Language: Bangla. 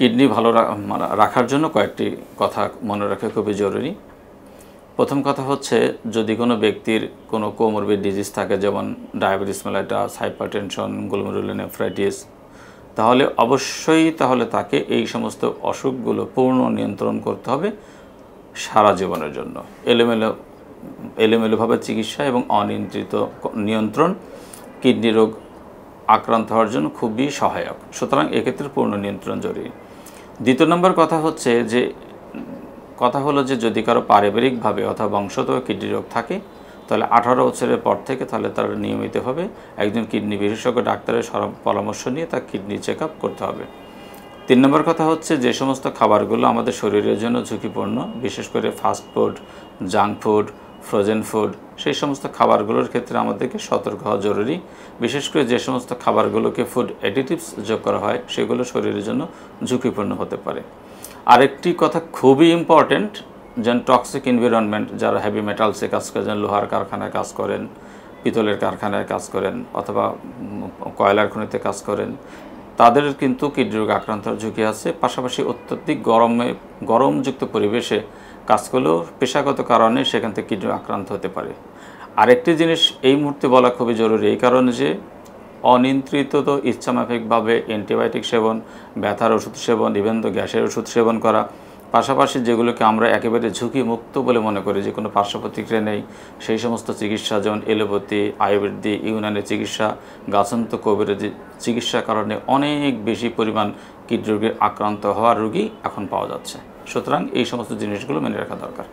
কিডনি ভালো রাখার জন্য কয়েকটি কথা মনে রাখা খুবই জরুরি। প্রথম কথা হচ্ছে, যদি কোনো ব্যক্তির কোনো কোমরবিড ডিজিজ থাকে, যেমন ডায়াবেটিস মেলাইটাস, হাইপারটেনশন, গ্লোমেরুলোনেফ্রাইটিস, তাহলে অবশ্যই তাকে এই সমস্ত অসুখগুলো পূর্ণ নিয়ন্ত্রণ করতে হবে সারা জীবনের জন্য। এলোমেলোভাবে চিকিৎসা এবং অনিয়ন্ত্রিত নিয়ন্ত্রণ কিডনি রোগ আক্রান্ত হওয়ার জন্য খুবই সহায়ক। সুতরাং এক্ষেত্রে পূর্ণ নিয়ন্ত্রণ জরুরি। দ্বিতীয় নম্বর কথা হলো যে যদি কারো পারিবারিকভাবে অথবা বংশগত কিডনি রোগ থাকে, তাহলে 18 বছরের পর থেকে তার নিয়মিতভাবে একজন কিডনি বিশেষজ্ঞ ডাক্তারের পরামর্শ নিয়ে তার কিডনি চেক আপ করতে হবে। 3 নম্বর কথা হচ্ছে, যে সমস্ত খাবারগুলো আমাদের শরীরের জন্য ঝুঁকিপূর্ণ, বিশেষ করে fast food, junk food, frozen food, সেই সমস্ত খাবারগুলোর ক্ষেত্রে আমাদেরকে সতর্ক হওয়া জরুরি। বিশেষ করে যে সমস্ত খাবারগুলোকে ফুড অ্যাডিটিভস যোগ করা হয়, সেগুলো শরীরের জন্য ঝুঁকিপূর্ণ হতে পারে। আরেকটি কথা খুবই ইম্পর্ট্যান্ট, যেন টক্সিক এনভায়রনমেন্ট, যারা হেভি মেটালসে কাজ করেন, যেন লোহার কারখানায় কাজ করেন, পিতলের কারখানায় কাজ করেন, অথবা কয়লার খনিতে কাজ করেন, তাদের কিন্তু কিডনি রোগ আক্রান্তের ঝুঁকি আছে। পাশাপাশি অত্যধিক গরমযুক্ত পরিবেশে কাজ করলেও পেশাগত কারণে সেখান থেকে কিডনি আক্রান্ত হতে পারে। আরেকটি জিনিস এই মুহূর্তে বলা খুবই জরুরি, এই কারণে যে অনিয়ন্ত্রিত ইচ্ছামাফিকভাবে অ্যান্টিবায়োটিক সেবন, ব্যথার ওষুধ সেবন, ইভেন গ্যাসের ওষুধ সেবন করা, পাশাপাশি যেগুলোকে আমরা একেবারে ঝুঁকিমুক্ত বলে মনে করি, যে কোনো পার্শ্ব প্রতিক্রিয়া নেই, সেই সমস্ত চিকিৎসা, যেমন এলোপ্যাথি, আয়ুর্বেদিক, ইউনানি চিকিৎসা, গাছন্ত কবিরাজি চিকিৎসার কারণে অনেক বেশি পরিমাণ কিডনি রোগে আক্রান্ত হওয়ার রোগী এখন পাওয়া যাচ্ছে। সুতরাং এই সমস্ত জিনিসগুলো মেনে রাখা দরকার।